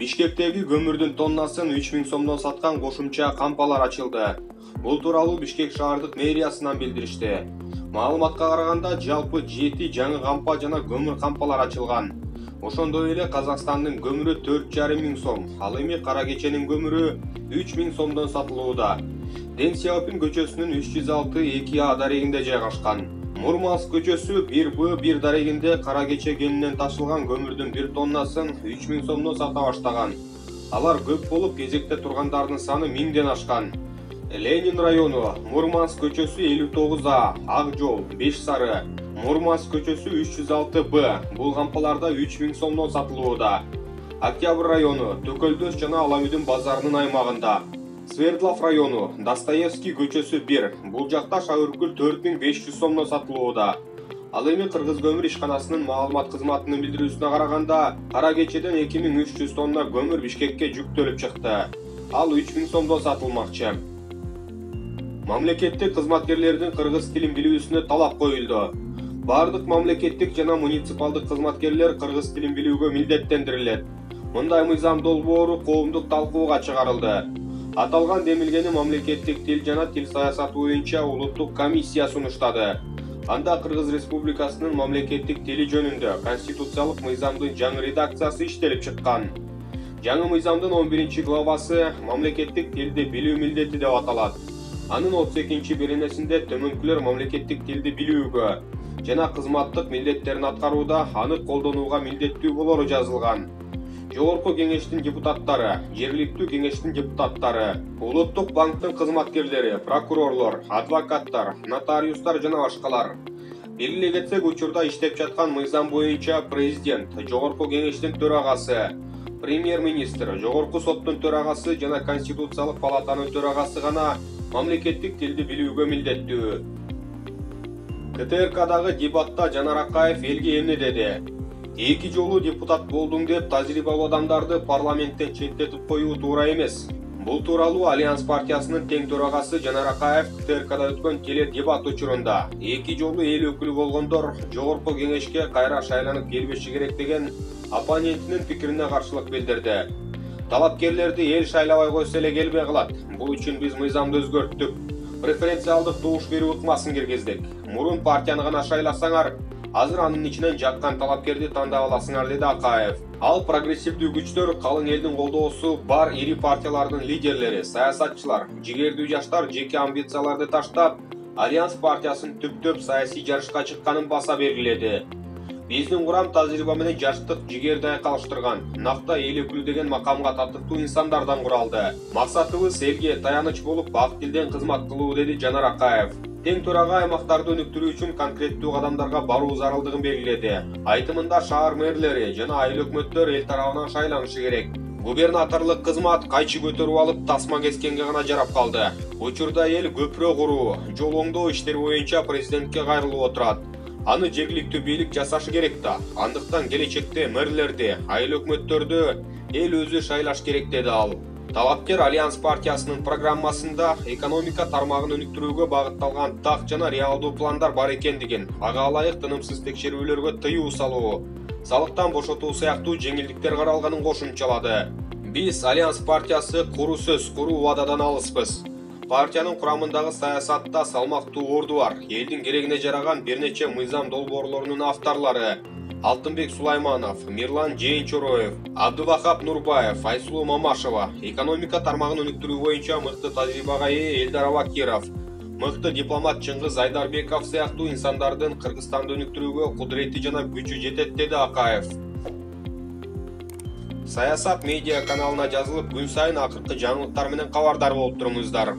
Бишкектеги көмүрдүн тоннасын 3000 сомдон саткан кошумча кампалар ачылды. Бул тууралуу Бишкек шаардык мэриясынан билдиришти. Маалыматка караганда жалпы 7 жаңы кампа жана көмүр кампалар ачылган. Ошондой эле Казакстандын көмүрү 4,5 сом, ал эми Кара Кеченин көмүрү 3000 сомдон сатылууда. Дэн Сяопин көчөсүнүн 306-2А дарегинде жайгашкан. Мурманск көчөсү 1Б1 дарегинде Кара Кече кенинен ташылган көмүрдүн 1 тоннасын 3000 сомдон сата баштаган. Алар көп болуп, кезекте тургандардын саны 1000ден ашкан. Ленин району Мурманск көчөсү 59А, Ак жол 5 сары. Мурманск көчөсү 306Б. Бул кампаларда 3000 сомдон сатылууда. Октябрь району Төкөлдөс жана Аламүдүн базарынын аймагында. Свердлов району Достоевский көчөсү 1. Бул жакта шагыркүл 4500 сомдон сатылууда. Ал эми Кыргыз көмүр ишканасынын маалымат кызматынын билдирүүсүнө караганда, Кара Кечеден 2300 тонна көмүр Бишкекке жүктөлүп чыкты. Ал 3000 сомдон сатылмакчы. Мамлекеттик кызматкерлердин кыргыз тилин билүүсүнө талап коюлду. Бардык мамлекеттик жана муниципалдык кызматкерлер кыргыз тилин билүүгө милдеттендирилет. Мындай мыйзам долбоору коомдук талкууга чыгарылды. Аталган демилгени мамлекеттик тил жана тил саясаты боюнча улуттук комиссия сунуштады. Анда Кыргыз Республикасынын мамлекеттик тили жөнүндө конституциялык мыйзамдын жаңы редакциясы иштелип чыккан. Жаңы мыйзамдын 11 главасы мамлекеттик тилди билүү милдети деп аталат. Анын 32 беренесинде төмөнкүлөр мамлекеттик тилди билүүгө жана кызматтык милдеттерин аткарууда аны колдонууга милдеттүү болору жазылган. Жогорку кеңештин депутаттары, жергиликтүү кеңештин депутаттары, Улуттук банктын кызматкерлери, прокурорлор, адвокаттар, нотариустар жана башкалар. Белгилей кетсек, учурда иштеп жаткан мыйзам боюнча президент, жогорку кеңештин төрагасы, премьер-министр, жогорку соттун төрагасы жана конституциялык палатанын төрагасы гана мамлекеттик тилди билүүгө милдеттүү. КТРКдагы дебатта Жанар Акаев элге эмне деди? Эки жолу депутат болдум деп тажрыйбалуу адамдарды парламенттен четтетип коюу туура эмес. Бул тууралуу Альянс партиясынын тең төрагасы Жанар Акаев КТРКда өткөн теле дебат учурунда эки жолу эл өкүлү болгондор жогорку кеңешке кайра шайланып келбеши керек деген оппонентинин пикирине каршылык билдирди. Талапкерлерди эл шайлабай койсо эле келбей калат. Бул үчүн биз мыйзамды өзгөрттүк. Преференциалдык добуш берүү ыкмасын киргиздик. Мурун партияны гана шайласаңар, азыр анын ичинен жаккан талапкерди тандап аласыңар, деди Акаев. Ал прогрессивдүү күчтөр, калың элдин колдоосу бар ири партиялардын лидерлери, саясатчылар, жигердүү жаштар жеке амбицияларды таштап, Альянс партиясын түптөп саясий жарышка чыкканын баса белгиледи. Биздин курам тажрыйба менен жаштык жигерди айкалыштырган, накта эл өкүлү деген макамга татыктуу инсандардан куралды. Максатыбыз элге таяныч болуп, ак тилден кызмат кылуу, деди Жанар Акаев. Тең төрага аймактарды өнүктүрүү үчүн конкреттүү кадамдарга баруу зарылдыгын белгиледи. Айтымында шаар мэрлери жана айыл өкмөттөр эл тарабынан шайланышы керек. Губернаторлук кызмат кайчы көтөрүп алып тасма кескенге гана жарап калды. Учурда эл көпүрө куруу, жол оңдоо иштери боюнча президентке кайрылып отурат. Аны жергиликтүү бийлик жасашы керек да. Андыктан келечекте мэрлерди, айыл өкмөттөрдү эл өзү шайлаш керек, деди ал. Талапкер Альянс партиясынын программасында экономика тармагын өнүктүрүүгө багытталган так жана реалдуу пландар бар экендигин, ага ылайык тынымсыз текшерүүлөргө тыюу салуу, салыктан бошотуу сыяктуу жеңилдиктер каралганын кошумчалады. Биз Альянс партиясы куру сөз, куру убададан алыспыз. Партиянын курамындагы саясатта салмактуу орду бар. Элдин керегине жараган бир нече мыйзам долбоорлорунун авторлору Алтынбек Сулайманов, Мирлан Жээнчороев, Абдывахап Нурбаев, Айсулуу Мамашева, экономика тармагын өнүктүрүү боюнча мыкты тажрыйбага ээ Элдар Абакиров, мыкты дипломат Чыңгыз Айдарбеков сыяктуу инсандардын Кыргызстанды өнүктүрүүгө кудурети жана күчү жетет, деди Акаев. Саясат медиа каналына жазылып, күн сайын акыркы жаңылыктар менен кабардар болуп туруңуздар.